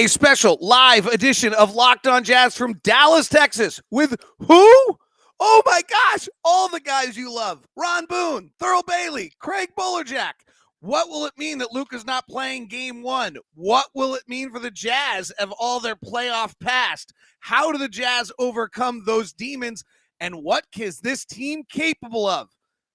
a special live edition of Locked On Jazz from Dallas, Texas with who? Oh my gosh, all the guys you love. Ron Boone, Thurl Bailey, Craig Bolerjack. What will it mean that Luka's not playing game one? What will it mean for the Jazz of all their playoff past? How do the Jazz overcome those demons? And what is this team capable of?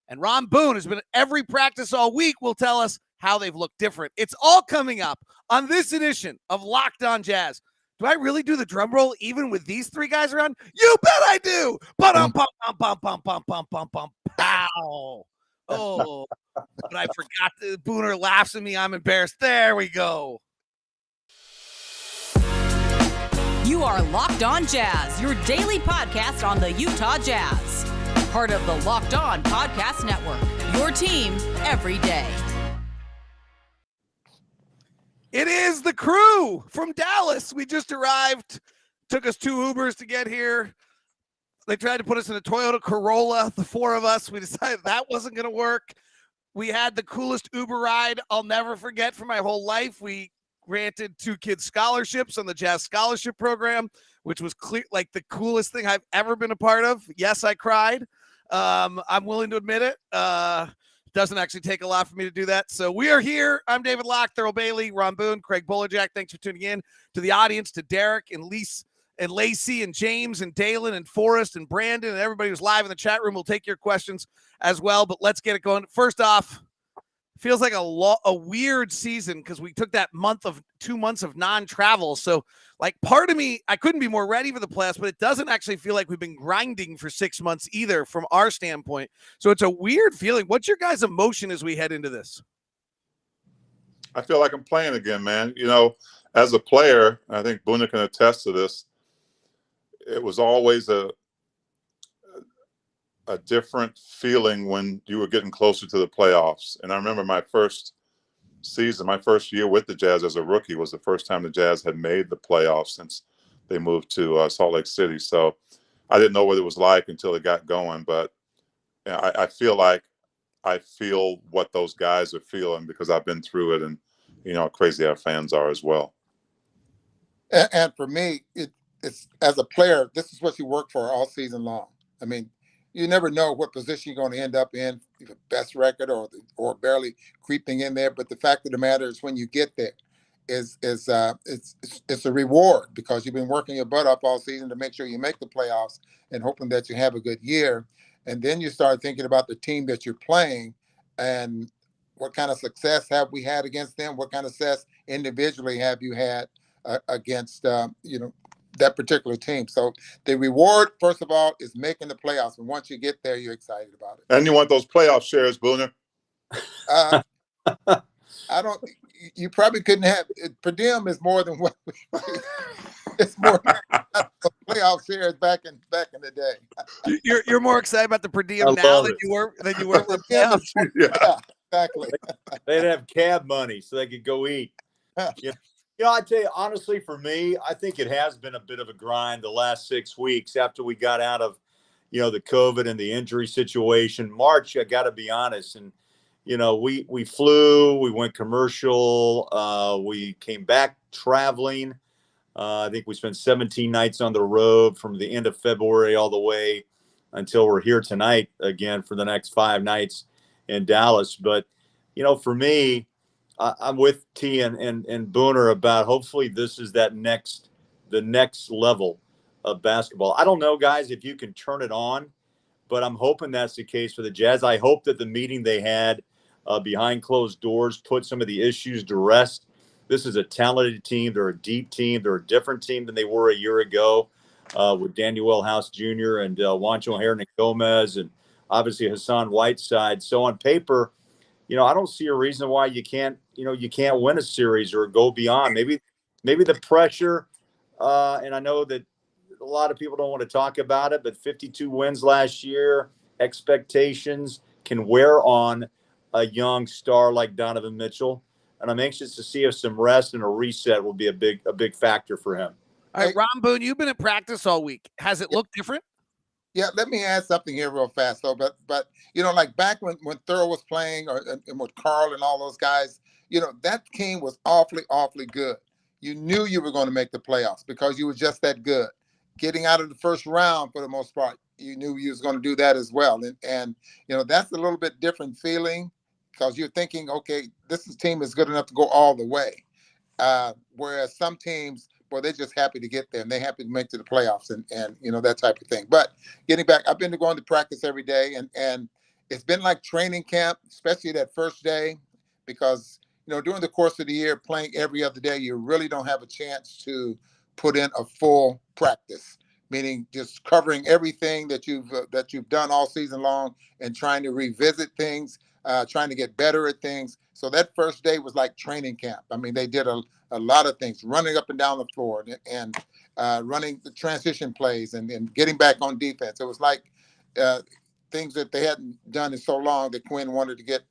And Ron Boone has been at every practice all week, will tell us how they've looked different. It's all coming up on this edition of Locked On Jazz. Do I really do the drum roll even with these three guys around? You bet I do. Pow. Oh, but I forgot that Booner laughs at me. I'm embarrassed. There we go. You are Locked On Jazz, your daily podcast on the Utah Jazz. Part of the Locked On Podcast Network, your team every day. It is the crew from Dallas. We just arrived. Took us 2 Ubers to get here. They tried to put us in a Toyota Corolla, the 4 of us. We decided that wasn't going to work. We had the coolest Uber ride I'll never forget for my whole life. We granted 2 kids scholarships on the Jazz Scholarship Program, which was like the coolest thing I've ever been a part of. Yes, I cried. I'm willing to admit it. Doesn't actually take a lot for me to do that. So we are here. I'm David Locke, Thurl Bailey, Ron Boone, Craig Bolerjack. Thanks for tuning in. To the audience, to Derek and Lise and Lacey and James and Dalen and Forrest and Brandon and everybody who's live in the chat room. We'll take your questions as well, but let's get it going. First off, feels like a weird season because we took that 2 months of non-travel. So like part of me, I couldn't be more ready for the playoffs, but it doesn't actually feel like we've been grinding for 6 months either from our standpoint. So it's a weird feeling. What's your guys' emotion as we head into this? I feel like I'm playing again, man. You know, as a player, I think Boone can attest to this. It was always a different feeling when you were getting closer to the playoffs. And I remember my first season, my first year with the Jazz as a rookie was the first time the Jazz had made the playoffs since they moved to Salt Lake City. So I didn't know what it was like until it got going. But I feel like I feel what those guys are feeling because I've been through it, and you know how crazy our fans are as well. And for me, it's as a player, this is what you work for all season long. I mean, you never know what position you're going to end up in, the best record or barely creeping in there. But the fact of the matter is, when you get there, it's a reward because you've been working your butt off all season to make sure you make the playoffs and hoping that you have a good year. And then you start thinking about the team that you're playing and what kind of success have we had against them? What kind of success individually have you had against that particular team? So the reward, first of all, is making the playoffs. And once you get there, you're excited about it. And you want those playoff shares, Booner? I don't. You probably couldn't have. Per diem is more than what it's more playoff shares back in the day. You're more excited about the per diem now than you were for the playoffs. Yeah, exactly. They'd have cab money so they could go eat. I tell you, honestly, for me, I think it has been a bit of a grind the last 6 weeks after we got out of, the COVID and the injury situation. March, I got to be honest. And, we flew, we went commercial, we came back traveling. I think we spent 17 nights on the road from the end of February all the way until we're here tonight again for the next 5 nights in Dallas. But, for me, I'm with T and Booner about hopefully this is the next level of basketball. I don't know, guys, if you can turn it on, but I'm hoping that's the case for the Jazz. I hope that the meeting they had behind closed doors put some of the issues to rest. This is a talented team. They're a deep team. They're a different team than they were a year ago with Daniel House Jr. and Juancho Hernan-Gomez and obviously Hassan Whiteside. So on paper, I don't see a reason why you can't win a series or go beyond. Maybe the pressure, and I know that a lot of people don't want to talk about it, but 52 wins last year, expectations can wear on a young star like Donovan Mitchell. And I'm anxious to see if some rest and a reset will be a big factor for him. All right, Ron Boone, you've been at practice all week. Has it looked different? Yeah, let me add something here real fast, though. But like back when Thurl was playing and with Carl and all those guys, that team was awfully good. you knew you were going to make the playoffs because you were just that good. Getting out of the first round for the most part, you knew you was going to do that as well. And that's a little bit different feeling because you're thinking, okay, team is good enough to go all the way. Whereas some teams, well, they're just happy to get there and they're happy to make to the playoffs and that type of thing. But getting back, I've been going to practice every day and it's been like training camp, especially that first day, because during the course of the year, playing every other day, you really don't have a chance to put in a full practice, meaning just covering everything that you've done all season long and trying to revisit things, trying to get better at things. So that first day was like training camp. I mean, they did a lot of things, running up and down the floor and running the transition plays and getting back on defense. It was like things that they hadn't done in so long that Quinn wanted to get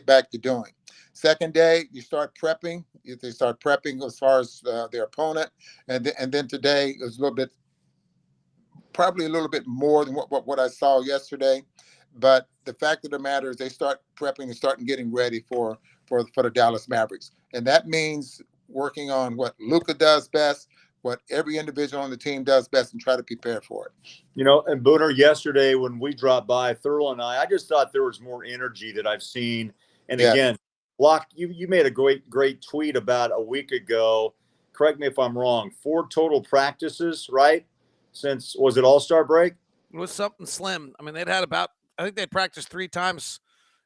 back to doing. Second day, you start prepping. They start prepping as far as their opponent, and then today is probably a little bit more than what I saw yesterday. But the fact of the matter is, they start prepping and starting getting ready for the Dallas Mavericks, and that means working on what Luka does best, what every individual on the team does best, and try to prepare for it. And Booner, yesterday when we dropped by, Thurl and I just thought there was more energy that I've seen. And again, Locke, you made a great tweet about a week ago. Correct me if I'm wrong. 4 total practices, right? Since, was it All-Star break? It was something slim. I mean, I think they'd practiced 3 times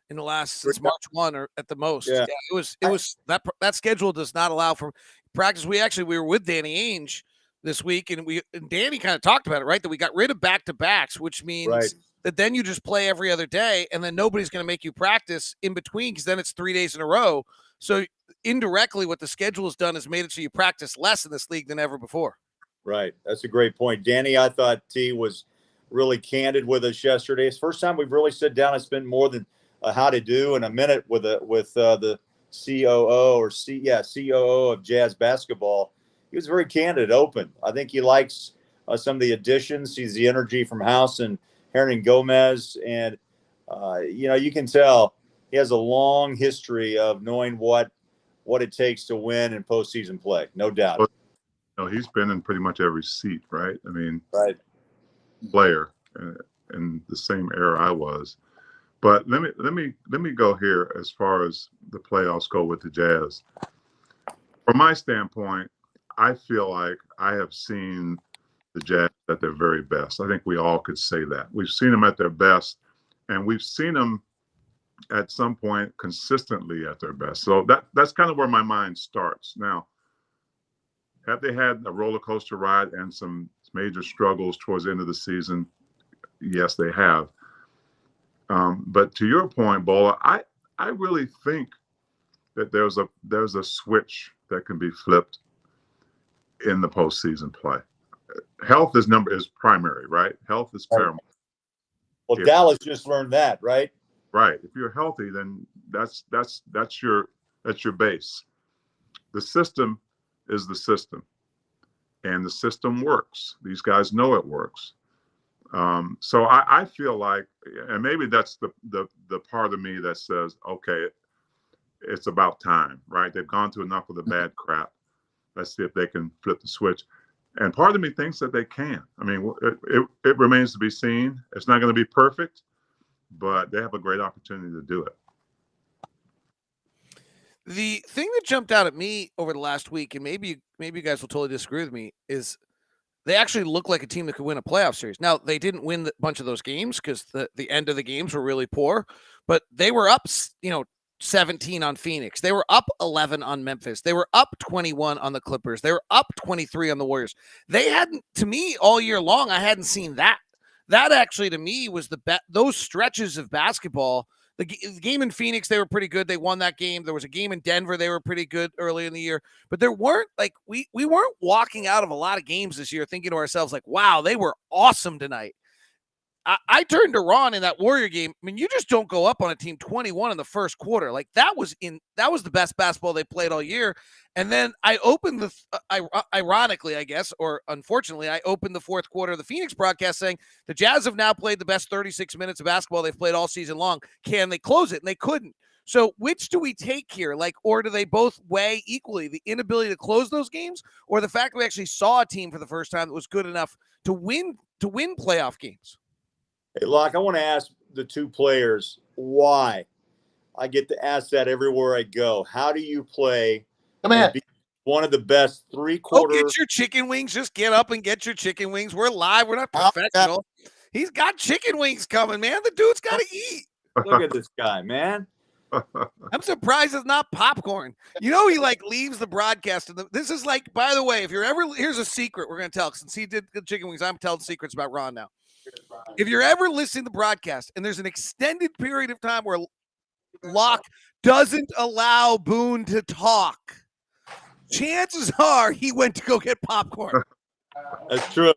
in the since March 1 or at the most. Yeah. It was that schedule does not allow for practice. We were with Danny Ainge this week, and Danny kind of talked about it, right? That we got rid of back-to-backs, which means that then you just play every other day, and then nobody's going to make you practice in between because then it's 3 days in a row. So indirectly, what the schedule has done is made it so you practice less in this league than ever before. Right. That's a great point. Danny, I thought T was really candid with us yesterday. It's the first time we've really sat down and spent more than how to do in a minute with the COO of Jazz basketball. He was very candid, open. I think he likes some of the additions. Sees the energy from House and Hernan Gomez, and you can tell he has a long history of knowing what it takes to win in postseason play. No doubt. He's been in pretty much every seat, right? I mean, right. Player in the same era I was. But let me go here as far as the playoffs go with the Jazz. From my standpoint, I feel like I have seen the Jazz at their very best. I think we all could say that. We've seen them at their best, and we've seen them at some point consistently at their best. So that's kind of where my mind starts. Now, have they had a roller coaster ride and some major struggles towards the end of the season? Yes, they have. But to your point, Bola, I really think that there's a switch that can be flipped in the postseason play. Health is primary, right? Health is paramount. Well, Dallas just learned that, right? Right. If you're healthy, then that's your base. The system is the system, and the system works. These guys know it works. So I feel like, and maybe that's the part of me that says, okay, it's about time, right? They've gone through enough of the bad crap. Let's see if they can flip the switch. And part of me thinks that they can. I mean, it remains to be seen. It's not going to be perfect, but they have a great opportunity to do it. The thing that jumped out at me over the last week, and maybe you guys will totally disagree with me, is they actually look like a team that could win a playoff series. Now, they didn't win a bunch of those games because the end of the games were really poor, but they were up, 17 on Phoenix. They were up 11 on Memphis. They were up 21 on the Clippers. They were up 23 on the Warriors. They hadn't, to me, all year long, I hadn't seen that. That actually, to me, was those stretches of basketball. The game in Phoenix, they were pretty good. They won that game. There was a game in Denver. They were pretty good early in the year. But there weren't, we weren't walking out of a lot of games this year thinking to ourselves, wow, they were awesome tonight. I turned to Ron in that Warrior game. I mean, you just don't go up on a team 21 in the first quarter. That was the best basketball they played all year. And then I opened ironically, I guess, or unfortunately, I opened the fourth quarter of the Phoenix broadcast saying the Jazz have now played the best 36 minutes of basketball they've played all season long. Can they close it? And they couldn't. So which do we take here? Like, or do they both weigh equally? The inability to close those games, or the fact that we actually saw a team for the first time that was good enough to win playoff games? Hey, Locke, I want to ask the two players why. I get to ask that everywhere I go. How do you play and be one of the best three-quarter? Get your chicken wings. Just get up and get your chicken wings. We're live. We're not professional. He's got chicken wings coming, man. The dude's got to eat. Look at this guy, man. I'm surprised it's not popcorn. You know, he like leaves the broadcast. And this is like, by the way, if you're ever, here's a secret we're going to tell. Since he did the chicken wings, I'm telling secrets about Ron now. If you're ever listening to the broadcast and there's an extended period of time where Locke doesn't allow Boone to talk, chances are he went to go get popcorn. That's true.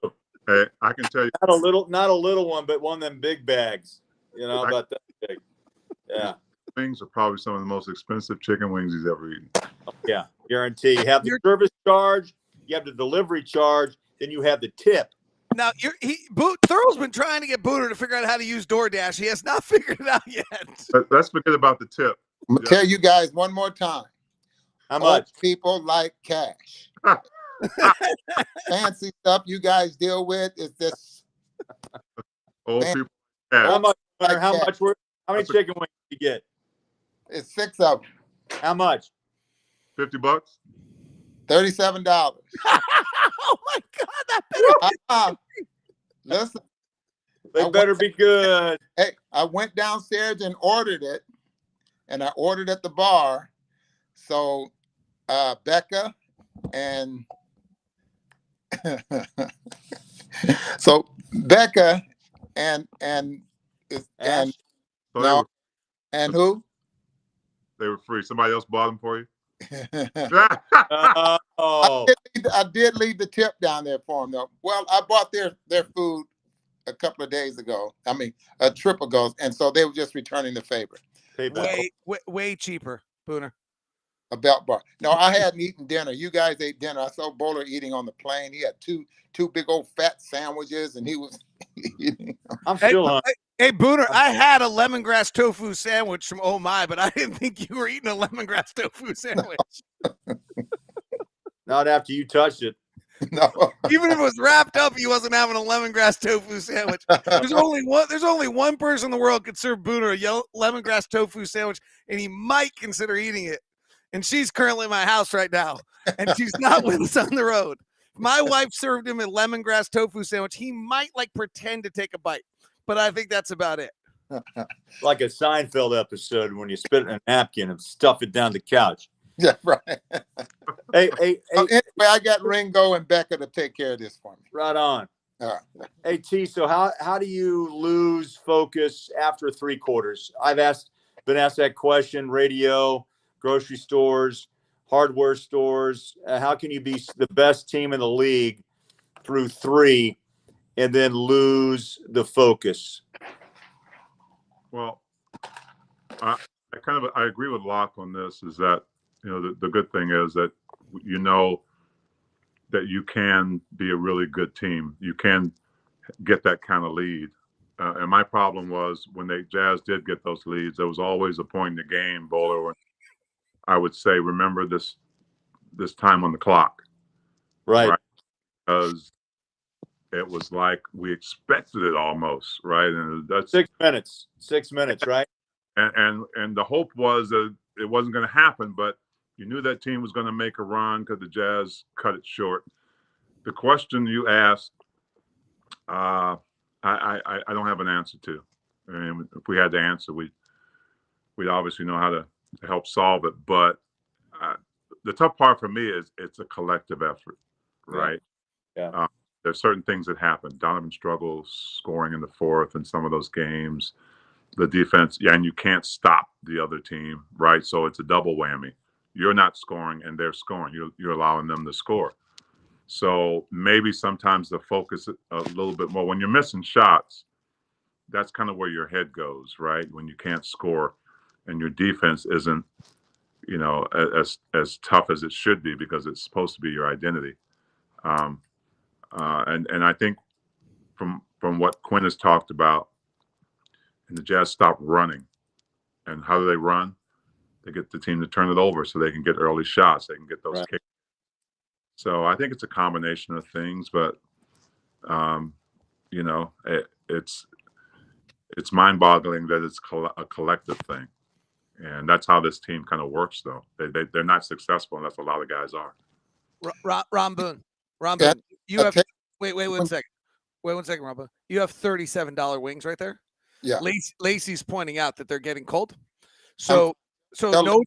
Hey, I can tell you. Not a little one, but one of them big bags. You know, about that big. Yeah. Wings are probably some of the most expensive chicken wings he's ever eaten. Yeah, guarantee. You have the service charge, you have the delivery charge, then you have the tip. Now, Thurl's been trying to get Booner to figure out how to use DoorDash. He has not figured it out yet. Let's forget about the tip. I'm going to tell you guys one more time. How much? People like cash. Fancy stuff you guys deal with is this. Old people. How much? Like How many chicken wings did you get? It's 6 of them. How much? $50. $37. Oh my God, that better. Listen, They better be good. hey, I went downstairs and ordered it, and I ordered at the bar. So Becca and so Becca and no, and who? They were free. Somebody else bought them for you? Oh, I did leave the tip down there for them, though. Well, I bought their food a couple of days ago. I mean, a trip ago, and so they were just returning the favor. Way cheaper, Booner. A Belt Bar. No, I hadn't eaten dinner. You guys ate dinner. I saw Bowler eating on the plane. He had two big old fat sandwiches, and he was eating. I'm still on. Hey, Booner, I had a lemongrass tofu sandwich from Oh My, but I didn't think you were eating a lemongrass tofu sandwich. Not after you touched it. No. Even if it was wrapped up, he wasn't having a lemongrass tofu sandwich. There's only one person in the world could serve Booner a lemongrass tofu sandwich, and he might consider eating it. And she's currently in my house right now, and she's not with us on the road. If my wife served him a lemongrass tofu sandwich, he might like pretend to take a bite, but I think that's about it. Like a Seinfeld episode when you spit in a napkin and stuff it down the couch. Yeah, right. Hey, Anyway, I got Ringo and Becca to take care of this for me. right on. All right. Hey, T, so how do you lose focus after three quarters? I've been asked that question, radio, grocery stores, hardware stores. How can you be the best team in the league through three and then lose the focus? Well, I agree with Locke on this, is that, you know, the good thing is that you know that you can be a really good team. You can get that kind of lead. And my problem was when Jazz did get those leads, there was always a point in the game, Bowler, where I would say, remember this time on the clock. Right. Because it was like we expected it almost, right? And that's 6 minutes. 6 minutes, right? And the hope was that it wasn't going to happen, but you knew that team was going to make a run because the Jazz cut it short. The question you asked, I don't have an answer to. I mean, if we had to answer, we'd obviously know how to help solve it. But the tough part for me is it's a collective effort, right? Yeah. There's certain things that happen. Donovan struggles scoring in the fourth in some of those games. The defense, and you can't stop the other team, right? So it's a double whammy. You're not scoring and they're scoring. You're allowing them to score. So maybe sometimes the focus a little bit more. When you're missing shots, that's kind of where your head goes, right? When you can't score and your defense isn't, you know, as tough as it should be because it's supposed to be your identity. And I think from what Quinn has talked about, and the Jazz stopped running. And how do they run? They get the team to turn it over so they can get early shots. They can get those Right. kicks. So I think it's a combination of things, but it's mind-boggling that it's a collective thing, and that's how this team kind of works. Though they're not successful unless a lot of guys are. Ron Boone, Yeah, you have take- wait 1 second. Wait 1 second, Ron Boone. You have $37 wings right there. Yeah. Lacey's pointing out that they're getting cold. So tell no.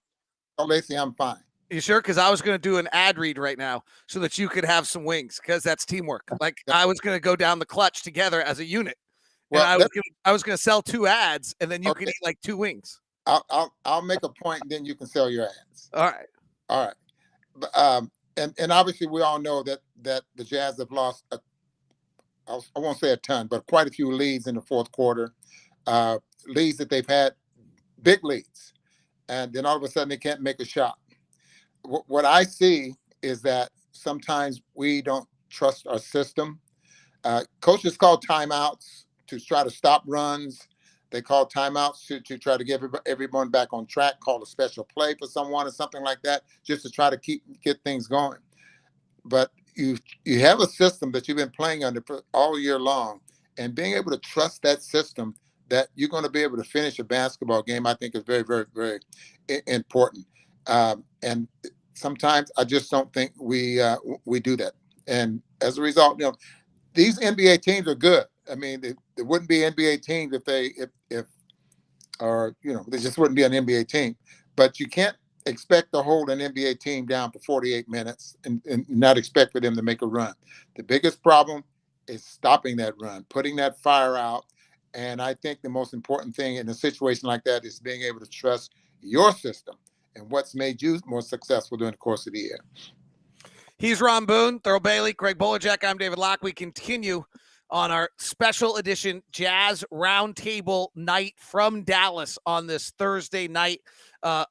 Lacey, I'm fine. You sure? Because I was going to do an ad read right now so that you could have some wings, because that's teamwork. Like I was going to go down the clutch together as a unit. Well, And I was going to sell 2 ads, and then you could eat like 2 wings. I'll make a point, and then you can sell your ads. All right. But, and obviously we all know that the Jazz have lost I won't say a ton, but quite a few leads in the fourth quarter. Leads that they've had, big leads, and then all of a sudden they can't make a shot. What I see is that sometimes we don't trust our system. Coaches call timeouts to try to stop runs. They call timeouts to try to get everyone back on track, call a special play for someone or something like that, just to try to get things going. But you have a system that you've been playing under for all year long, and being able to trust that system that you're going to be able to finish a basketball game, I think is very, very, very important. And sometimes I just don't think we do that. And as a result, these NBA teams are good. I mean, there wouldn't be NBA teams if they just wouldn't be an NBA team. But you can't expect to hold an NBA team down for 48 minutes and not expect for them to make a run. The biggest problem is stopping that run, putting that fire out. And I think the most important thing in a situation like that is being able to trust your system and what's made you more successful during the course of the year. He's Ron Boone, Thurl Bailey, Greg Bolerjack. I'm David Locke. We continue on our special edition Jazz Roundtable night from Dallas on this Thursday night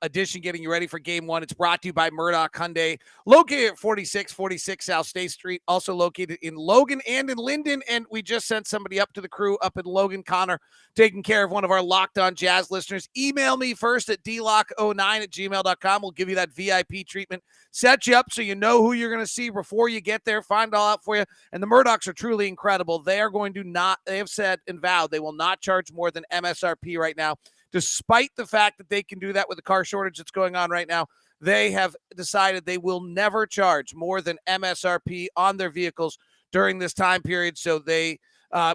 edition, getting you ready for game one. It's brought to you by Murdoch Hyundai, located at 4646 South State Street, also located in Logan and in Linden. And we just sent somebody up to the crew up in Logan, Connor, taking care of one of our Locked On Jazz listeners. Email me first at dlock09@gmail.com. We'll give you that VIP treatment, set you up so you know who you're going to see before you get there, find it all out for you. And the Murdochs are truly incredible. They are going to they have said and vowed they will not charge more than MSRP right now. Despite the fact that they can do that with the car shortage that's going on right now, they have decided they will never charge more than MSRP on their vehicles during this time period. So they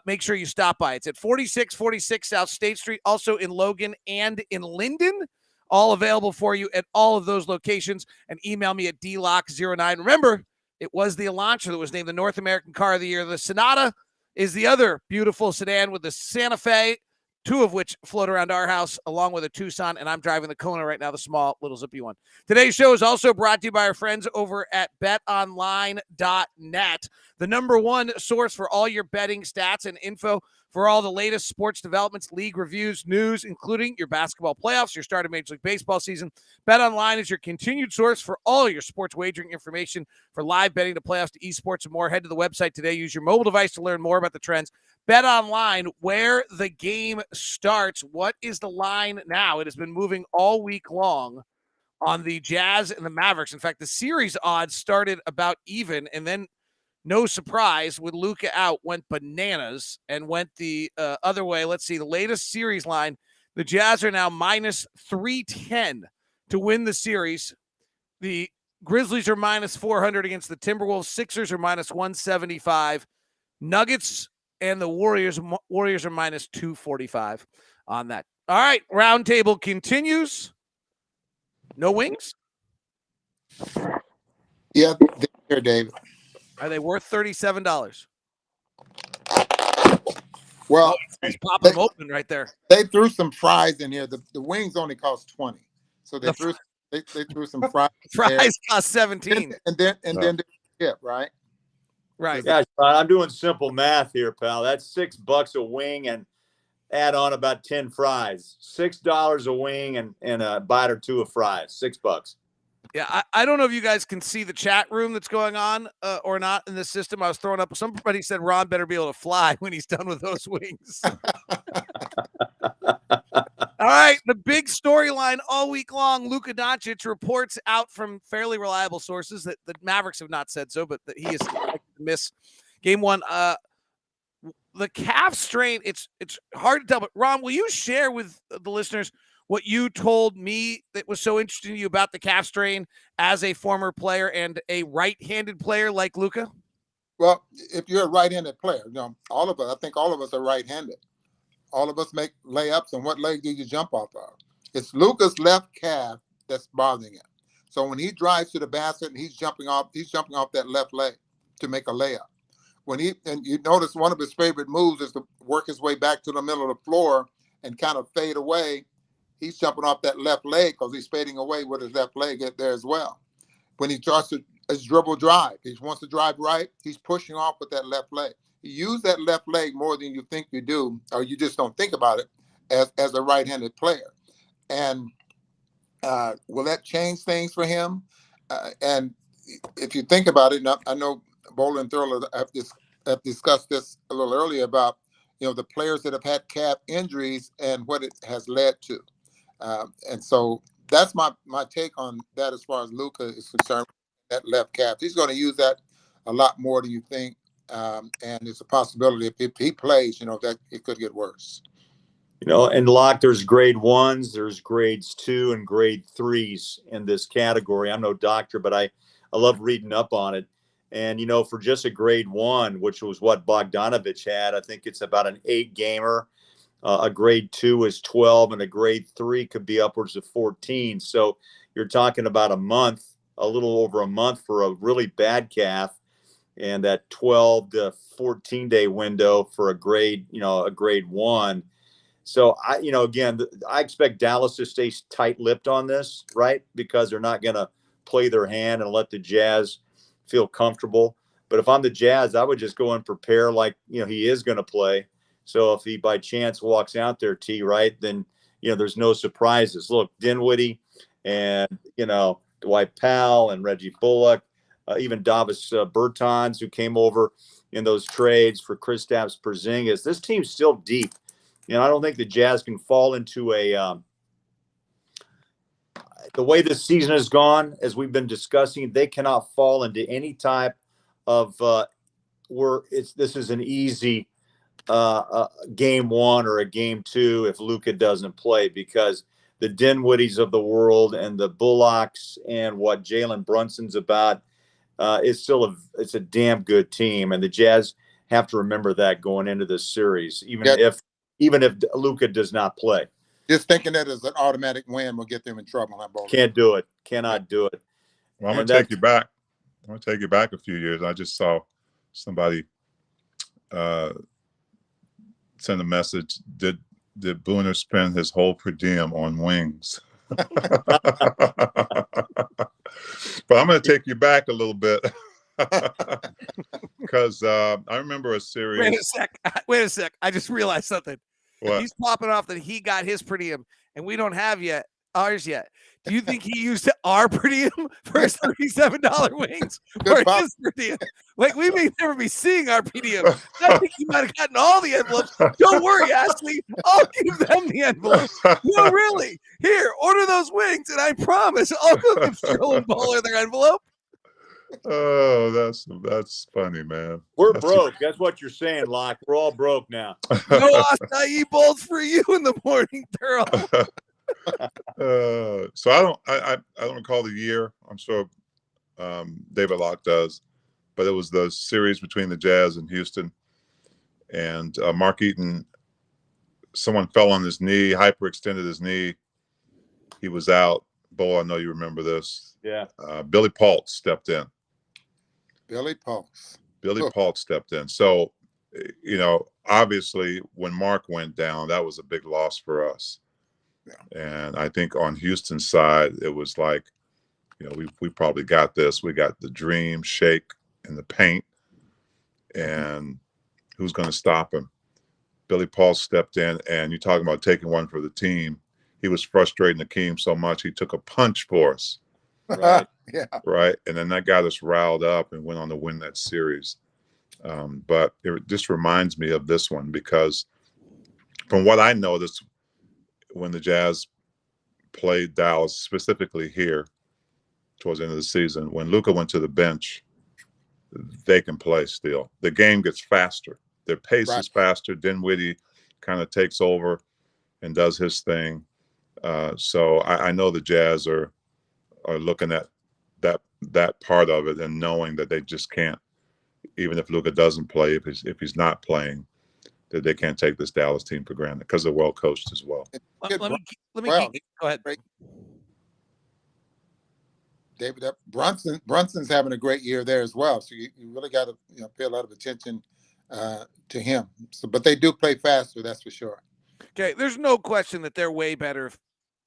make sure you stop by. It's at 4646 South State Street, also in Logan and in Linden. All available for you at all of those locations. And email me at dlock09. Remember, it was the Elantra that was named the North American Car of the Year. The Sonata is the other beautiful sedan with the Santa Fe, 2 of which float around our house, along with a Tucson, and I'm driving the Kona right now, the small, little zippy one. Today's show is also brought to you by our friends over at betonline.net, the #1 source for all your betting stats and info for all the latest sports developments, league reviews, news, including your basketball playoffs, your start of Major League Baseball season. BetOnline is your continued source for all your sports wagering information, for live betting to playoffs to esports and more. Head to the website today. Use your mobile device to learn more about the trends. BetOnline, where the game starts. What is the line now? It has been moving all week long on the Jazz and the Mavericks. In fact, the series odds started about even, and then no surprise, with Luka out, went bananas and went the other way. Let's see, the latest series line, the Jazz are now minus 310 to win the series. The Grizzlies are minus 400 against the Timberwolves. Sixers are minus 175. Nuggets and the Warriors are minus 245 on that. All right, Roundtable continues. No wings? Yeah, there, David. Are they worth $37? Well, he's popping them open right there. They threw some fries in here. The wings only cost 20, so they threw some fries. Fries cost 17, and then the tip, right? Right. Yeah, I'm doing simple math here, pal. That's $6 a wing and add on about 10 fries. $6 a wing and a bite or 2 of fries. $6. Yeah, I don't know if you guys can see the chat room that's going on or not in this system. I was throwing up. Somebody said Ron better be able to fly when he's done with those wings. All right, the big storyline all week long. Luka Doncic reports out from fairly reliable sources that the Mavericks have not said so, but that he is expected to miss game one. The calf strain, it's hard to tell, but Ron, will you share with the listeners what you told me that was so interesting to you about the calf strain as a former player and a right-handed player like Luka? Well, if you're a right-handed player, all of us, I think all of us are right-handed. All of us make layups, and what leg do you jump off of? It's Luka's left calf that's bothering him. So when he drives to the basket and he's jumping off that left leg to make a layup. And you notice one of his favorite moves is to work his way back to the middle of the floor and kind of fade away. He's jumping off that left leg because he's fading away with his left leg there as well. When he starts his dribble drive, he wants to drive right, he's pushing off with that left leg. You use that left leg more than you think you do, or you just don't think about it as a right-handed player. And will that change things for him? And if you think about it, I know Bowler and Thurl have discussed this a little earlier about the players that have had calf injuries and what it has led to. And so that's my take on that as far as Luka is concerned. That left calf, he's going to use that a lot more than you think. And it's a possibility if he plays, that it could get worse. And Locke, there's grade 1s, there's grades 2 and grade 3s in this category. I'm no doctor, but I love reading up on it. And, for just a grade 1, which was what Bogdanovich had, I think it's about an 8-gamer. A grade 2 is 12, and a grade 3 could be upwards of 14. So you're talking about a little over a month for a really bad calf. And that 12 to 14 day window for a grade 1. So I expect Dallas to stay tight-lipped on this, right? Because they're not going to play their hand and let the Jazz feel comfortable. But if I'm the Jazz, I would just go and prepare like, he is going to play. So if he by chance walks out there, right, then, there's no surprises. Look, Dinwiddie and, Dwight Powell and Reggie Bullock, even Davis Bertans, who came over in those trades for Kristaps Porzingis. This team's still deep. I don't think the Jazz can fall into the way this season has gone, as we've been discussing, they cannot fall into any type of this is an easy game 1 or a game 2 if Luka doesn't play, because the Dinwiddies of the world and the Bullocks and what Jalen Brunson's about, it's a damn good team, and the Jazz have to remember that going into this series, even if Luka does not play. Just thinking that as an automatic win will get them in trouble. Can't do it. Cannot do it. Well, I'm going to take you back. I'm going to take you back a few years. I just saw somebody send a message. Did Booner spend his whole per diem on wings? But I'm going to take you back a little bit because I remember a series. Wait a sec. I just realized something. What? He's popping off that he got his per diem, and we don't have ours yet. Do you think he used our per diem for his $37 wings or his per diem? Like, we may never be seeing our per diem. I think he might have gotten all the envelopes. Don't worry, Ashley. I'll give them the envelopes. No, really. Here, order those wings, and I promise I'll go give Thurl and Bowler their envelope. Oh, that's funny, man. We're broke. That's what you're saying, Locke. We're all broke now. No acai bowls for you in the morning, Thurl. So I don't recall the year. I'm sure David Locke does, but it was the series between the Jazz and Houston, and Mark Eaton. Someone fell on his knee, hyperextended his knee. He was out. Bo, I know you remember this. Yeah. Billy Paultz stepped in. Billy Paultz stepped in. So, obviously, when Mark went down, that was a big loss for us. Yeah. And I think on Houston's side, it was like, we probably got this. We got the dream shake in the paint, and who's going to stop him? Billy Paultz stepped in, and you're talking about taking one for the team. He was frustrating the team so much, he took a punch for us. Right. Yeah. Right. And then that got us riled up and went on to win that series. But it just reminds me of this one because from what I know, when the Jazz played Dallas, specifically here towards the end of the season, when Luka went to the bench, they can play still. The game gets faster. Their pace is faster. Dinwiddie kind of takes over and does his thing. So I know the Jazz are looking at that part of it and knowing that they just can't, even if Luka doesn't play, if he's not playing, that they can't take this Dallas team for granted because they're well coached as well. Let me go ahead. David, Brunson's having a great year there as well. So you really got to pay a lot of attention to him. So, but they do play faster, that's for sure. Okay, there's no question that they're way better if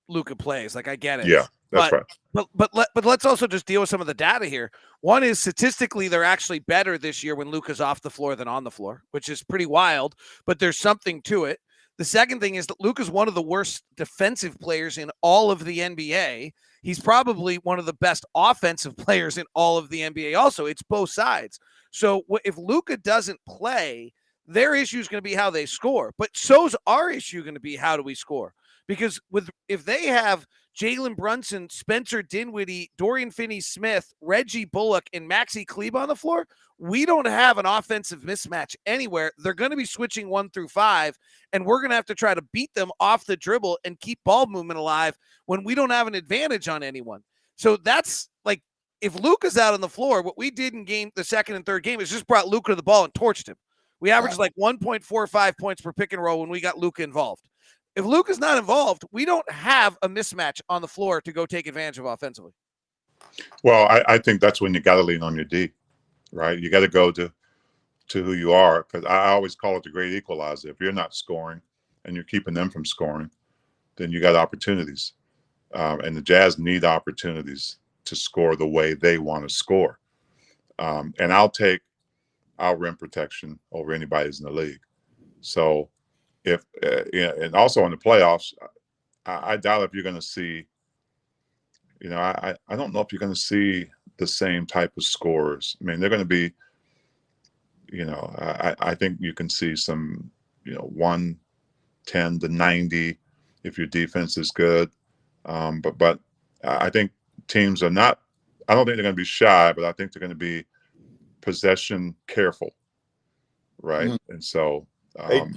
Luka plays. Like, I get it. Yeah, that's right. But let's also just deal with some of the data here. One is statistically they're actually better this year when Luka's off the floor than on the floor, which is pretty wild, but there's something to it. The second thing is that Luka's one of the worst defensive players in all of the NBA. He's probably one of the best offensive players in all of the NBA also. It's both sides. So if Luka doesn't play, their issue is going to be how they score. But so's our issue going to be how do we score? Because if they have Jalen Brunson, Spencer Dinwiddie, Dorian Finney-Smith, Reggie Bullock, and Maxi Kleber on the floor, we don't have an offensive mismatch anywhere. They're going to be switching 1 through 5, and we're going to have to try to beat them off the dribble and keep ball movement alive when we don't have an advantage on anyone. So that's like, if Luka's out on the floor, what we did in the second and third game is just brought Luka to the ball and torched him. We averaged like 1.45 points per pick and roll when we got Luka involved. If Luka's not involved, we don't have a mismatch on the floor to go take advantage of offensively. Well, I think that's when you got to lean on your D, right? You got to go to who you are, because I always call it the great equalizer. If you're not scoring and you're keeping them from scoring, then you got opportunities. And the Jazz need opportunities to score the way they want to score. And I'll take our rim protection over anybody's in the league. So if and also in the playoffs, I doubt if you're going to see, I don't know if you're going to see the same type of scores. I mean, they're going to be, I think you can see some, 110 to 90 if your defense is good. But I think teams are not, I don't think they're going to be shy, but I think they're going to be possession careful. Right. Mm-hmm. And so,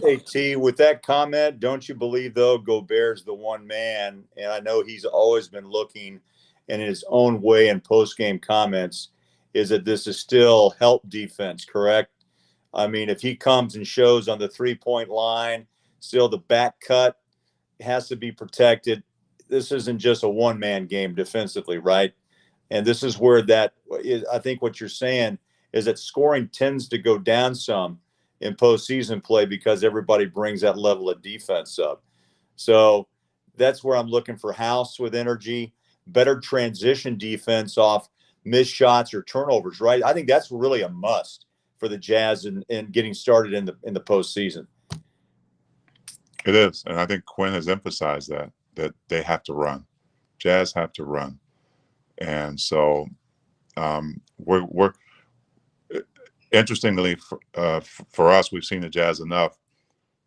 hey, T, with that comment, don't you believe, though, Gobert's the one man, and I know he's always been looking in his own way in post-game comments, is that this is still help defense, correct? I mean, if he comes and shows on the three-point line, still the back cut has to be protected. This isn't just a one-man game defensively, right? And this is where that is, I think what you're saying is that scoring tends to go down some in postseason play because everybody brings that level of defense up. So that's where I'm looking for House with energy, better transition defense off missed shots or turnovers, right? I think that's really a must for the Jazz in getting started in the postseason. It is, and I think Quinn has emphasized that they have to run. Jazz have to run, and so we're interestingly for us, we've seen the Jazz enough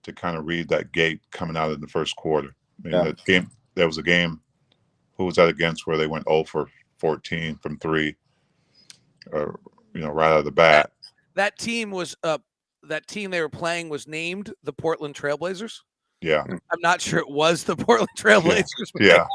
to kind of read that gate coming out in the first quarter. I mean, there was a game. Who was that against where they went 0 for 14 from 3? Right out of the bat. That team they were playing was named the Portland Trailblazers. Yeah. I'm not sure it was the Portland Trailblazers. Yeah.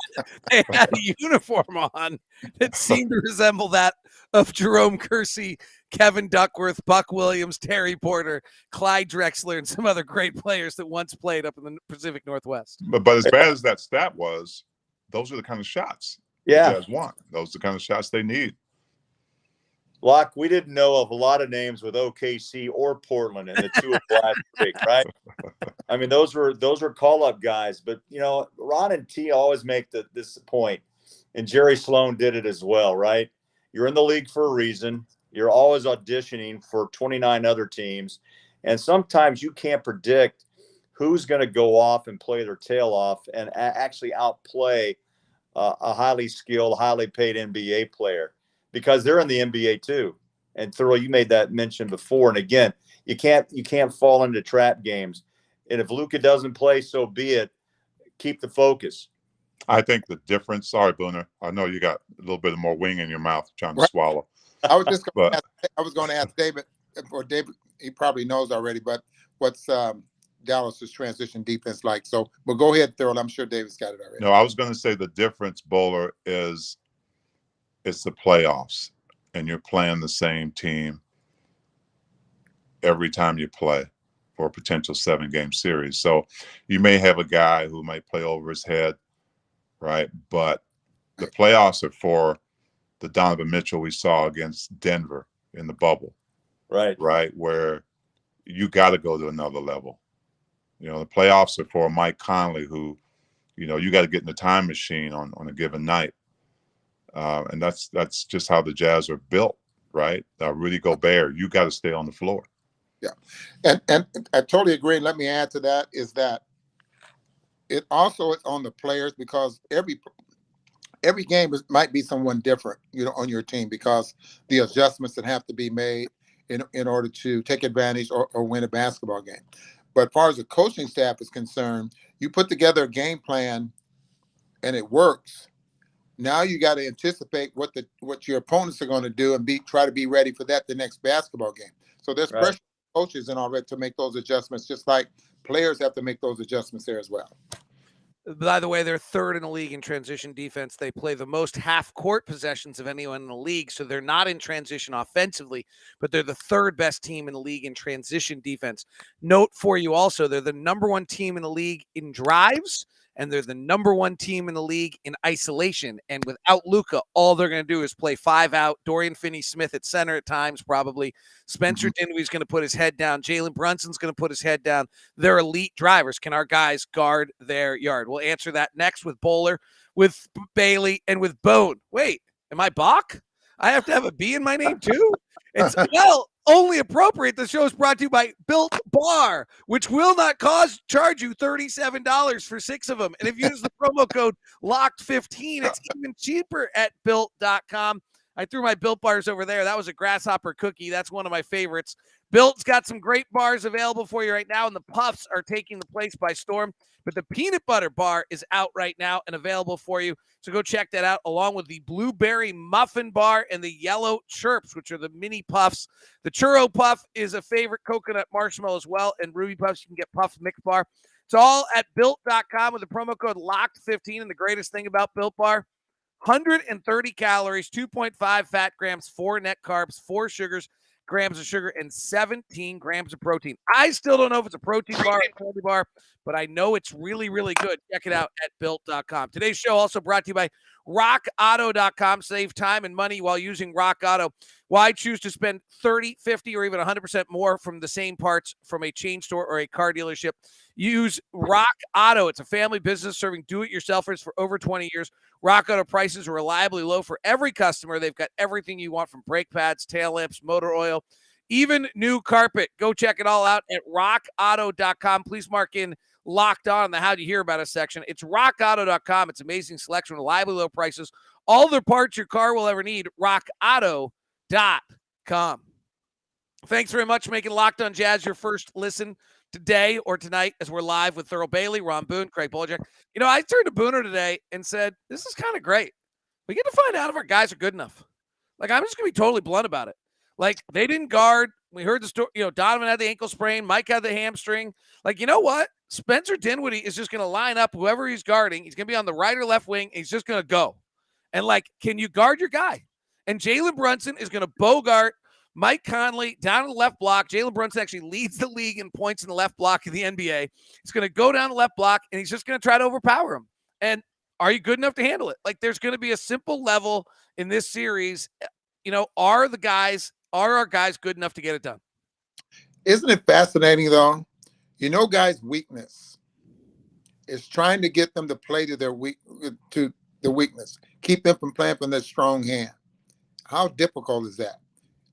They had a uniform on that seemed to resemble that of Jerome Kersey, Kevin Duckworth, Buck Williams, Terry Porter, Clyde Drexler, and some other great players that once played up in the Pacific Northwest. But as bad as that stat was, those are the kind of shots the Jazz want. Those are the kind of shots they need. Locke, we didn't know of a lot of names with OKC or Portland in the two of last week, right? I mean, those were call-up guys. But, Ron and T always make this point, and Jerry Sloan did it as well, right? You're in the league for a reason. You're always auditioning for 29 other teams. And sometimes you can't predict who's going to go off and play their tail off and actually outplay a highly skilled, highly paid NBA player. Because they're in the NBA too. And Thurl, you made that mention before. And again, you can't fall into trap games. And if Luka doesn't play, so be it. keep the focus. I think the difference. Sorry, Booner. I know you got a little bit more wing in your mouth trying to Right. swallow. I was just going But to ask David, or David, he probably knows already, but what's Dallas's transition defense like? So, but go ahead, Thurl. I'm sure David's got it already. no, I was going to say the difference, Bowler, is it's the playoffs, and you're playing the same team every time you play for a potential 7-game series. So you may have a guy who might play over his head, right? But the playoffs are for the Donovan Mitchell we saw against Denver in the bubble, Right. Where you got to go to another level. You know, the playoffs are for Mike Conley, who, you know, you got to get in the time machine on a given night. And that's just how the Jazz are built, right? Rudy Gobert, you got to stay on the floor. Yeah, and I totally agree. And let me add to that is that it also is on the players, because every game might be someone different, you know, on your team, because the adjustments that have to be made in order to take advantage or win a basketball game. But as far as the coaching staff is concerned, you put together a game plan and it works. Now you got to anticipate what your opponents are going to do and try to be ready for that the next basketball game. So there's pressure on coaches and all that to make those adjustments, just like players have to make those adjustments there as well. By the way, they're third in the league in transition defense. They play the most half-court possessions of anyone in the league, so they're not in transition offensively, but they're the third best team in the league in transition defense. Note for you also, they're the number one team in the league in drives, and they're the number one team in the league in isolation. And without Luka, all they're going to do is play 5 out. Dorian Finney-Smith at center at times, probably. Spencer Dinwiddie's going to put his head down. Jalen Brunson's going to put his head down. They're elite drivers. Can our guys guard their yard? We'll answer that next with Bowler, with Bailey, and with Boone. Wait, am I Bach? I have to have a B in my name too? It's, well, only appropriate. The show is brought to you by Built Bar, which will not charge you $37 for 6 of them. And if you use the promo code LOCKED15, it's even cheaper at Built.com. I threw my Built bars over there. That was a grasshopper cookie. That's one of my favorites. Built's got some great bars available for you right now, and the Puffs are taking the place by storm. But the peanut butter bar is out right now and available for you. So go check that out, along with the blueberry muffin bar and the yellow chirps, which are the mini puffs. The churro puff is a favorite coconut marshmallow as well, and Ruby Puffs, you can get puff mix bar. It's all at Built.com with the promo code LOCKED15. And the greatest thing about Built Bar, 130 calories, 2.5 fat grams, 4 net carbs, 4 grams of sugar, and 17 grams of protein. I still don't know if it's a protein bar or a candy bar, but I know it's really, really good. Check it out at Built.com. Today's show also brought to you by RockAuto.com. Save time and money while using Rock Auto. Why choose to spend 30, 50, or even 100% more from the same parts from a chain store or a car dealership? Use Rock Auto. It's a family business serving do-it-yourselfers for over 20 years. Rock Auto prices are reliably low for every customer. They've got everything you want, from brake pads, tail lamps, motor oil, even new carpet. Go check it all out at rockauto.com. Please mark in Locked On the How'd You Hear About Us section. It's rockauto.com. It's amazing selection, reliably low prices, all the parts your car will ever need. rockauto.com. Thanks very much for making Locked On Jazz your first listen today or tonight, as we're live with Thurl Bailey, Ron Boone, Craig Bolerjack. You know, I turned to Booner today and said, this is kind of great. We get to find out if our guys are good enough. Like, I'm just going to be totally blunt about it. Like, they didn't guard. We heard the story. You know, Donovan had the ankle sprain. Mike had the hamstring. Like, you know what? Spencer Dinwiddie is just going to line up whoever he's guarding. He's going to be on the right or left wing. And he's just going to go. And, like, can you guard your guy? And Jalen Brunson is going to bogart Mike Conley down the left block. Jalen Brunson actually leads the league in points in the left block of the NBA. He's going to go down the left block, and he's just going to try to overpower him. And are you good enough to handle it? Like, there's going to be a simple level in this series. You know, are our guys good enough to get it done? Isn't it fascinating, though? You know, guys' weakness is trying to get them to play to the weakness, keep them from playing from their strong hand. How difficult is that?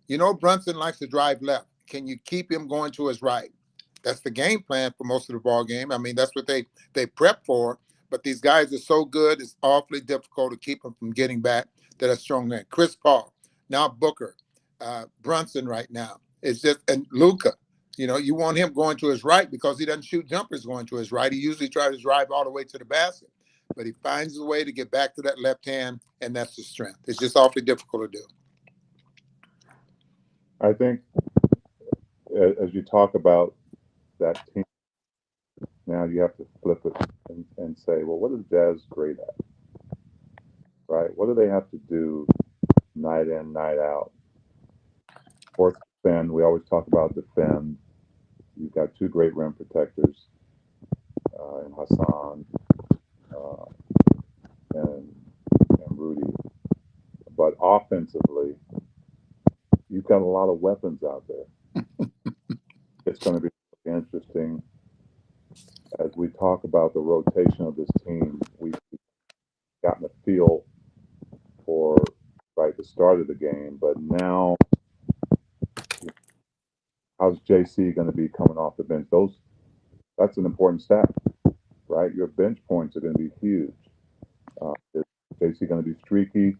You know, Brunson likes to drive left. Can you keep him going to his right? That's the game plan for most of the ball game. I mean, that's what they prep for. But these guys are so good, it's awfully difficult to keep them from getting back to that strong man. Chris Paul, now Booker, Brunson right now. It's just, and Luka. You want him going to his right because he doesn't shoot jumpers going to his right. He usually tries to drive all the way to the basket, but he finds a way to get back to that left hand, and that's the strength. It's just awfully difficult to do. I think as you talk about that team, now you have to flip it and say, well, what is Jazz great at? Right? What do they have to do night in, night out? Fourth, defend. We always talk about defend. You've got two great rim protectors in Hassan and Rudy. But offensively, you've got a lot of weapons out there. It's going to be interesting as we talk about the rotation of this team. We've gotten a feel for the start of the game, but now how's JC going to be coming off the bench? That's an important stat, right? Your bench points are going to be huge. Is JC going to be streaky?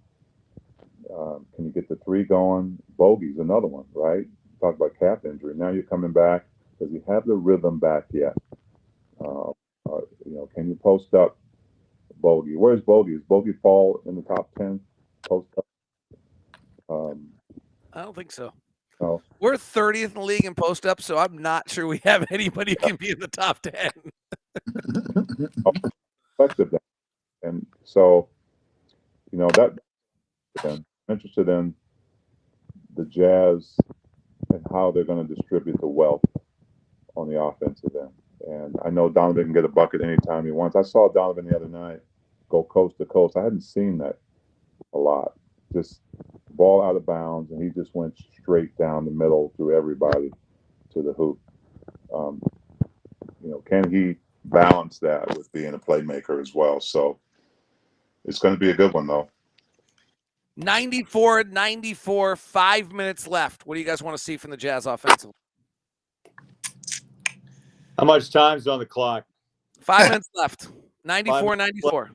Can you get the three going? Bogey's another one, right? Talk about calf injury. Now you're coming back. Does he have the rhythm back yet? Can you post up Bogey? Where's Bogey? Does Bogey fall in the top 10 post up? I don't think so. No. We're 30th in the league in post up, so I'm not sure we have anybody who can be in the top 10. Effective. And so, that I'm interested in the Jazz and how they're going to distribute the wealth on the offensive end. And I know Donovan can get a bucket anytime he wants. I saw Donovan the other night go coast to coast. I hadn't seen that a lot. Just ball out of bounds, and he just went straight down the middle through everybody to the hoop. Can he balance that with being a playmaker as well? So it's going to be a good one, though. 94-94, 5 minutes left. What do you guys want to see from the Jazz offensively? How much time's on the clock? 5 minutes left. 94-94.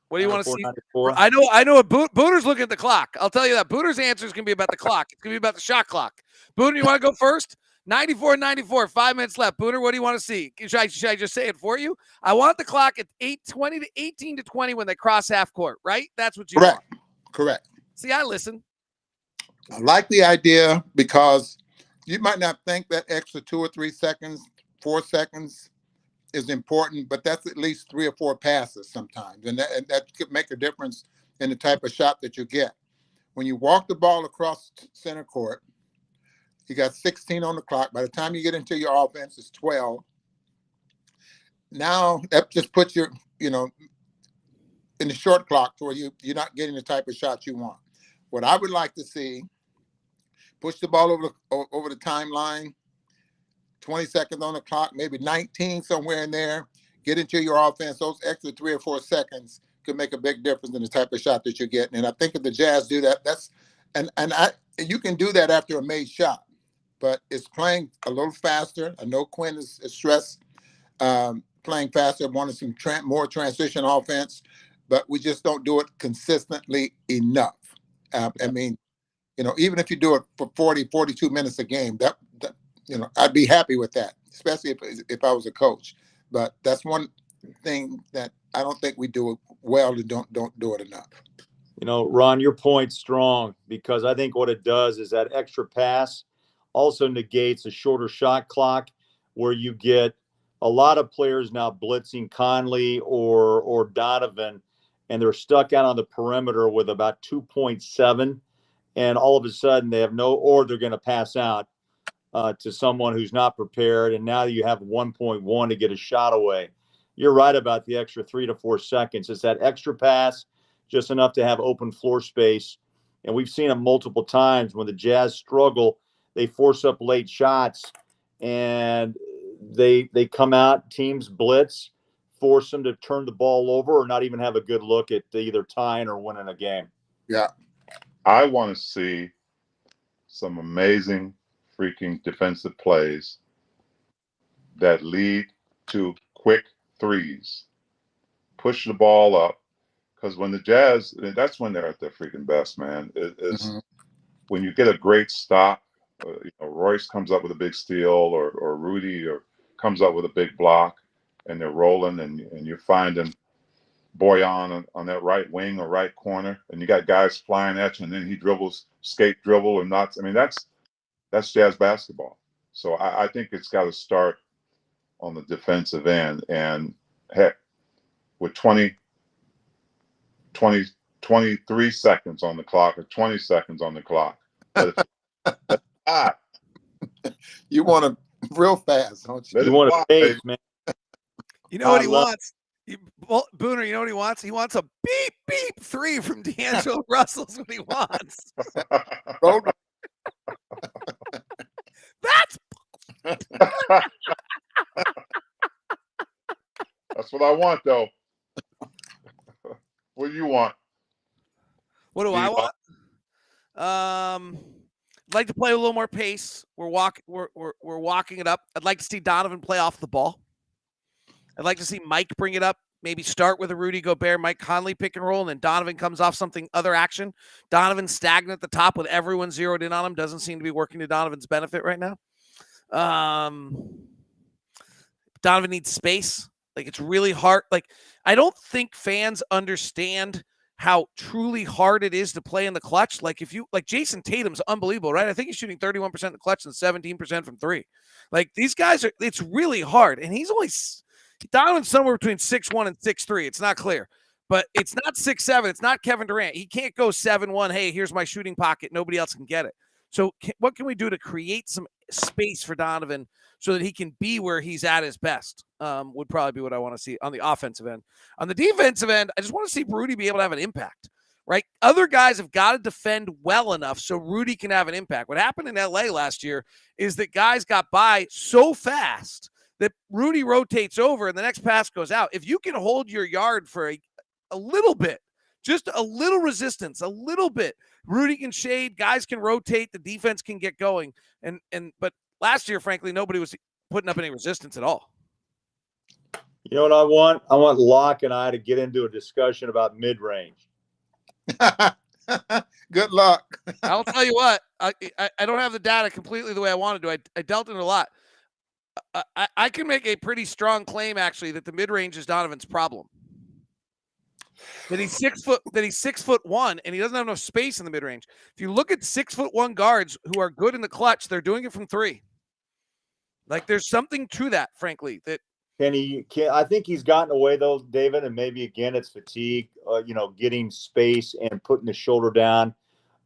What do you want to see? 94. I know. Booter's looking at the clock. I'll tell you that. Booter's answer is going to be about the clock. It's going to be about the shot clock. Booter, you want to go first? 94-94, 5 minutes left. Booter, what do you want to see? Should I just say it for you? I want the clock at 8:20 to 18-20 when they cross half court, right? That's what you want. Correct. See, I listen. I like the idea because you might not think that extra 2 or 3 seconds, 4 seconds is important, but that's at least 3 or 4 passes sometimes. And that could make a difference in the type of shot that you get. When you walk the ball across center court, you got 16 on the clock. By the time you get into your offense, it's 12. Now that just puts you, in the short clock where you're not getting the type of shot you want. What I would like to see, push the ball over the timeline, 20 seconds on the clock, maybe 19 somewhere in there, get into your offense. Those extra 3 or 4 seconds could make a big difference in the type of shot that you're getting. And I think if the Jazz do that, you can do that after a made shot, but it's playing a little faster. I know Quinn is stressed, playing faster, wanting some more transition offense, but we just don't do it consistently enough. Even if you do it for 40, 42 minutes a game, that I'd be happy with that, especially if I was a coach. But that's one thing that I don't think we do it well and don't do it enough. Ron, your point's strong because I think what it does is that extra pass also negates a shorter shot clock where you get a lot of players now blitzing Conley or Donovan, and they're stuck out on the perimeter with about 2.7, and all of a sudden they have or they're going to pass out to someone who's not prepared, and now you have 1.1 to get a shot away. You're right about the extra 3 to 4 seconds. It's that extra pass, just enough to have open floor space, and we've seen it multiple times when the Jazz struggle. They force up late shots, and they come out, teams blitz, force them to turn the ball over or not even have a good look at either tying or winning a game. Yeah. I want to see some amazing freaking defensive plays that lead to quick threes. Push the ball up. Because when the Jazz, that's when they're at their freaking best, man. When you get a great stop Royce comes up with a big steal, or Rudy or comes up with a big block, and they're rolling, and you're finding Boyan on that right wing or right corner, and you got guys flying at you, and then he dribbles, skate dribble, and not. I mean, that's Jazz basketball. So I think it's got to start on the defensive end, and heck, with 23 seconds on the clock or 20 seconds on the clock. You want to real fast, don't you? You want to pace, man. You know what he wants? Booner, you know what he wants? He wants a beep, beep 3 from D'Angelo Russell's what he wants. That's what I want, though. What do you want? What do I want? I'd like to play a little more pace. We're walking it up. I'd like to see Donovan play off the ball. I'd like to see Mike bring it up. Maybe start with a Rudy Gobert, Mike Conley pick and roll, and then Donovan comes off something other action. Donovan's stagnant at the top with everyone zeroed in on him. Doesn't seem to be working to Donovan's benefit right now. Donovan needs space. Like, it's really hard. Like, I don't think fans understand how truly hard it is to play in the clutch. Like, Jason Tatum's unbelievable, right? I think he's shooting 31% in the clutch and 17% from 3. Like, these guys it's really hard. And Donovan's somewhere between 6'1" and 6'3". It's not clear, but it's not 6'7". It's not Kevin Durant. He can't go 7'1". Hey, here's my shooting pocket. Nobody else can get it. So what can we do to create some space for Donovan so that he can be where he's at his best? Would probably be what I want to see on the offensive end. On the defensive end, I just want to see Rudy be able to have an impact, right? Other guys have got to defend well enough so Rudy can have an impact. What happened in LA last year is that guys got by so fast that Rudy rotates over and the next pass goes out. If you can hold your yard for a little bit, just a little resistance, a little bit, Rudy can shade, guys can rotate, the defense can get going. But last year, frankly, nobody was putting up any resistance at all. You know what I want? I want Locke and I to get into a discussion about mid-range. Good luck. I'll tell you what, I don't have the data completely the way I wanted to. I dealt in a lot. I can make a pretty strong claim, actually, that the mid-range is Donovan's problem. That he's 6'1", and he doesn't have enough space in the mid-range. If you look at 6'1" guards who are good in the clutch, they're doing it from 3. Like, there's something to that, frankly. That I think he's gotten away though, David, and maybe again it's fatigue. Getting space and putting the shoulder down,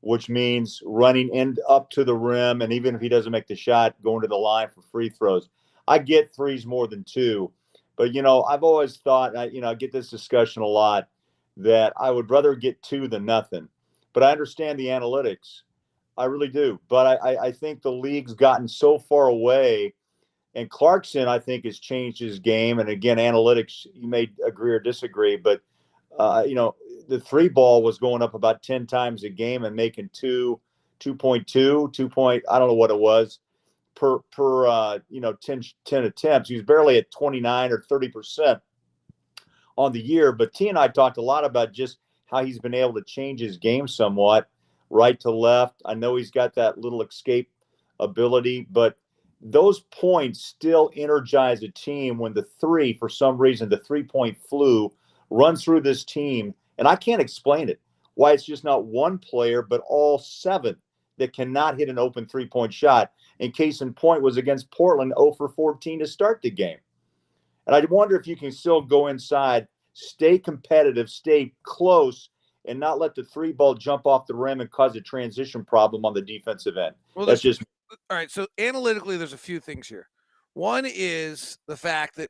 which means running up to the rim, and even if he doesn't make the shot, going to the line for free throws. I get 3s more than 2, but I've always thought, I get this discussion a lot, that I would rather get 2 than nothing. But I understand the analytics, I really do. But I think the league's gotten so far away, and Clarkson, I think, has changed his game. And again, analytics, you may agree or disagree, but the 3 ball was going up about 10 times a game and making 2.2, I don't know what it was, per 10 attempts. He was barely at 29 or 30% on the year. But T and I talked a lot about just how he's been able to change his game somewhat, right to left. I know he's got that little escape ability, but those points still energize a team when the 3, for some reason, the 3-point flu runs through this team. And I can't explain it, why it's just not one player, but all 7 that cannot hit an open 3-point shot. And case in point was against Portland, 0 for 14 to start the game. And I wonder if you can still go inside, stay competitive, stay close, and not let the 3 ball jump off the rim and cause a transition problem on the defensive end. Well, that's just all right. So analytically, there's a few things here. One is the fact that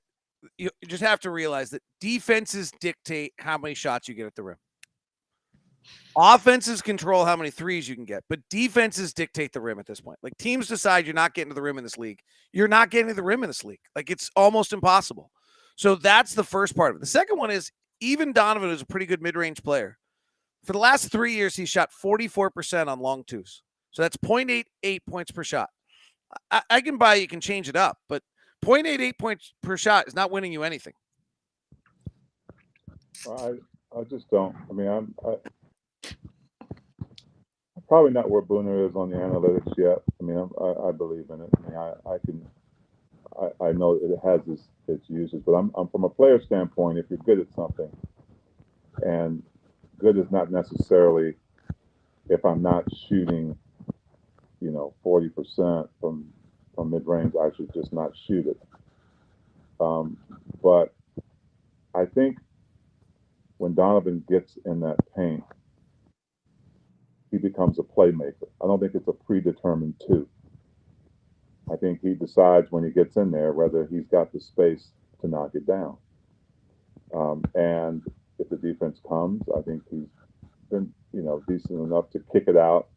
you just have to realize that defenses dictate how many shots you get at the rim. Offenses control how many 3s you can get, but defenses dictate the rim at this point. Like, teams decide you're not getting to the rim in this league. You're not getting to the rim in this league. Like, it's almost impossible. So that's the first part of it. The second one is, even Donovan is a pretty good mid-range player. For the last 3 years, he shot 44% on long 2s. So that's 0.88 points per shot. I can buy you can change it up, but 0.88 points per shot is not winning you anything. I just don't. I mean, probably not where Booner is on the analytics yet. I mean, I believe in it. I mean, I know it has its uses, but I'm from a player standpoint. If you're good at something, and good is not necessarily if I'm not shooting, 40% from mid range, I should just not shoot it. But I think when Donovan gets in that paint, he becomes a playmaker. I don't think it's a predetermined two. I think he decides when he gets in there whether he's got the space to knock it down. And if the defense comes, I think he's been, decent enough to kick it out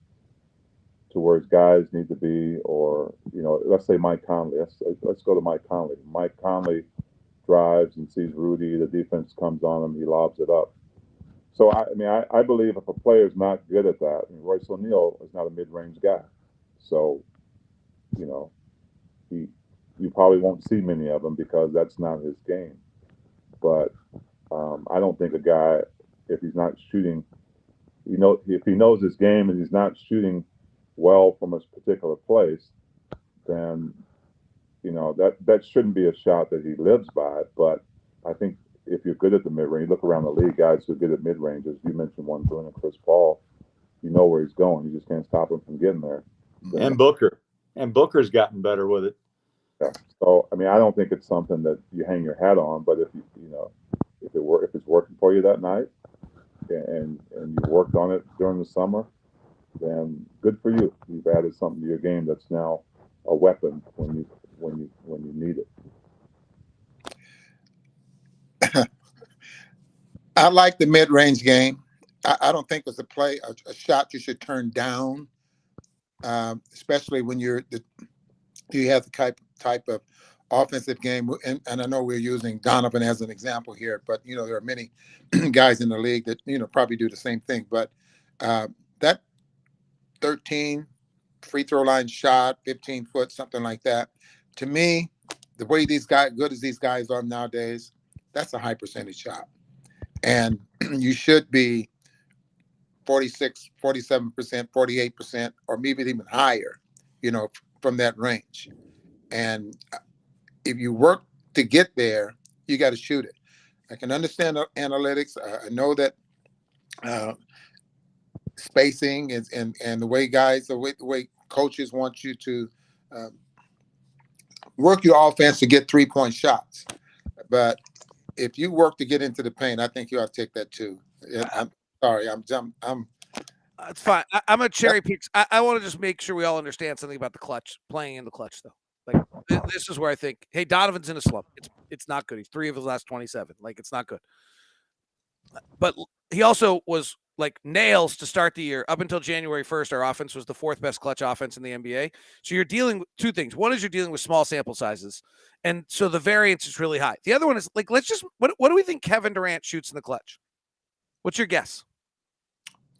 to where his guys need to be, or, let's say Mike Conley. Let's go to Mike Conley. Mike Conley drives and sees Rudy. The defense comes on him. He lobs it up. So, I believe if a player is not good at that, Royce O'Neal is not a mid-range guy. So, you probably won't see many of them because that's not his game. But I don't think a guy, if he's not shooting, if he knows his game and he's not shooting well from a particular place, then, that shouldn't be a shot that he lives by. But I think if you're good at the mid-range, look around the league, guys who are good at mid-ranges, you mentioned one Boone and Chris Paul, you know where he's going. You just can't stop him from getting there. And Booker. And Booker's gotten better with it. Yeah. So, I don't think it's something that you hang your hat on, but if if it's working for you that night and you worked on it during the summer, then good for you. You've added something to your game that's now a weapon when you need it. I like the mid-range game. I don't think it's a shot you should turn down, especially when you have the type of offensive game. And I know we're using Donovan as an example here, but there are many guys in the league that probably do the same thing. But that 13 free throw line shot, 15 foot, something like that, to me, the way good as these guys are nowadays, that's a high percentage shot. And you should be 46, 47%, 48%, or maybe even higher, from that range. And if you work to get there, you got to shoot it. I can understand analytics. I know that spacing and the way coaches want you to work your offense to get 3-point shots. But if you work to get into the paint, I think you ought to take that too. I'm sorry. It's fine. I'm a cherry pick. I want to just make sure we all understand something about the clutch, playing in the clutch, though. Like, this is where I think, hey, Donovan's in a slump. It's not good. He's 3 of his last 27. Like, it's not good. But he also was like nails to start the year. Up until January 1st, our offense was the 4th best clutch offense in the NBA. So you're dealing with two things. One is you're dealing with small sample sizes. And so the variance is really high. The other one is like, what do we think Kevin Durant shoots in the clutch? What's your guess?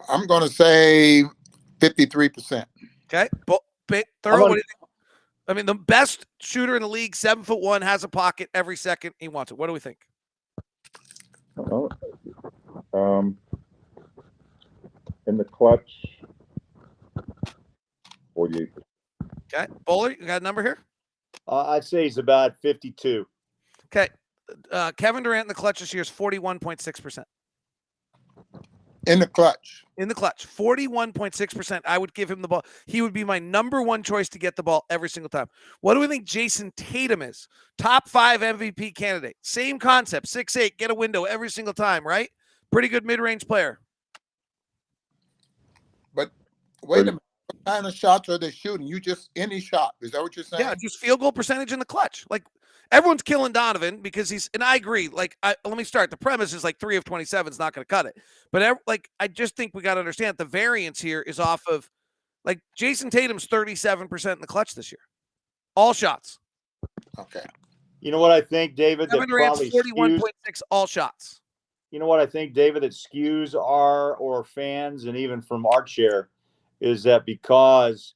I'm going to say 53%. Okay. Thurl, what do you think? The best shooter in the league, 7'1", has a pocket every second he wants it. What do we think? In the clutch, 48%. Okay. Bowler, you got a number here? I'd say he's about 52. Okay. Kevin Durant in the clutch this year is 41.6%. In the clutch. 41.6%. I would give him the ball. He would be my number one choice to get the ball every single time. What do we think Jason Tatum is? Top 5 MVP candidate. Same concept. 6'8", get a window every single time, right? Pretty good mid-range player. But wait a minute. What kind of shots are they shooting? Any shot. Is that what you're saying? Yeah, just field goal percentage in the clutch. Like, everyone's killing Donovan because and I agree. Like, let me start. The premise is like 3 of 27 is not going to cut it. But I just think we got to understand the variance here is off of, like, Jason Tatum's 37% in the clutch this year. All shots. Okay. You know what I think, David? Kevin Durant's 41.6 all shots. You know what I think, David, that skews our fans and even from our chair is that because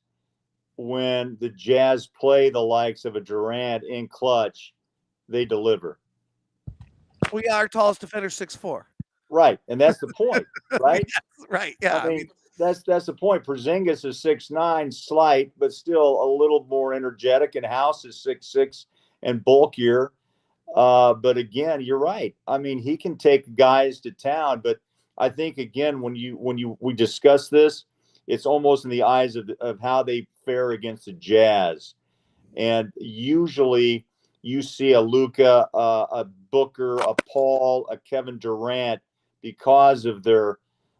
when the Jazz play the likes of a Durant in clutch, they deliver. We got our tallest defender, 6'4". Right. And that's the point, right? Yes, right. Yeah. that's the point. Porzingis is 6'9", slight, but still a little more energetic, and House is 6'6" and bulkier. But again, you're right. I mean, he can take guys to town, but I think again, when we discuss this, it's almost in the eyes of how they fare against the Jazz. And usually you see a Luka, a Booker, a Paul, a Kevin Durant, because of their,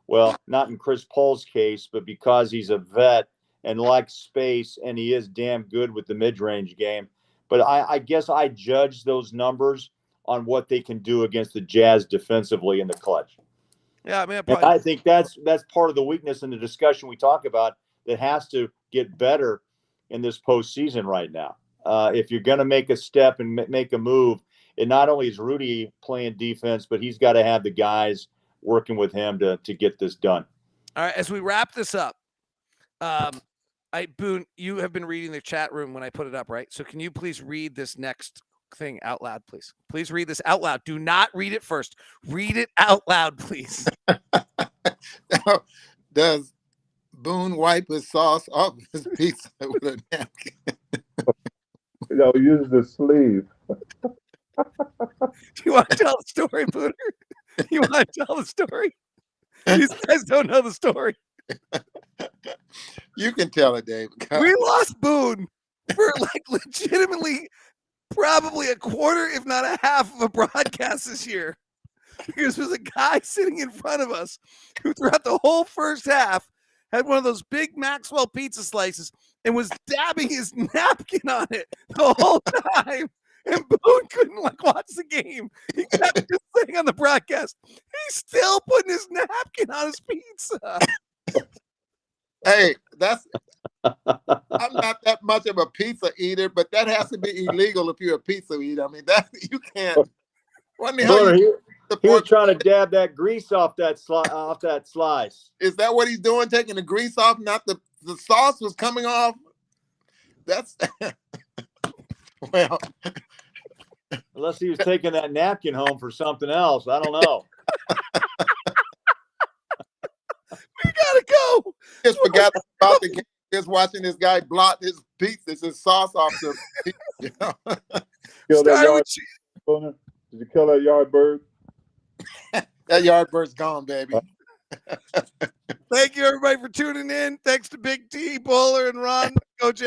well, not in Chris Paul's case, but because he's a vet and likes space, and he is damn good with the mid-range game. But I guess I judge those numbers on what they can do against the Jazz defensively in the clutch. Yeah, I mean, I think that's part of the weakness in the discussion we talk about that has to get better in this postseason right now. If you're going to make a step and make a move, it not only is Rudy playing defense, but he's got to have the guys working with him to get this done. All right, as we wrap this up, Boone, you have been reading the chat room when I put it up, right? So can you please read this next thing out loud, please? Please read this out loud. Do not read it first. Read it out loud, please. Does Boone wipe his sauce off his pizza with a napkin? No, use the sleeve. Do you want to tell the story, Booner? You want to tell the story? These guys don't know the story. You can tell it, Dave. We lost Boone for like legitimately probably a quarter, if not a half of a broadcast this year. Because there's a guy sitting in front of us who throughout the whole first half had one of those big Maxwell pizza slices and was dabbing his napkin on it the whole time. And Boone couldn't watch the game. He kept just saying on the broadcast, he's still putting his napkin on his pizza. Hey, I'm not that much of a pizza eater, but that has to be illegal if you're a pizza eater. I mean, that you can't. He was trying to dab that grease off that slice. Is that what he's doing? Taking the grease off? Not the sauce was coming off. That's well. Unless he was taking that napkin home for something else. I don't know. We gotta go. Just forgot about the game. Just watching this guy blot his pizza, his sauce off the pizza. You know? Kill that yard. Did you kill that yard bird? That yard bird's gone, baby. Thank you, everybody, for tuning in. Thanks to Big T, Bowler, and Ron. Go Jazz.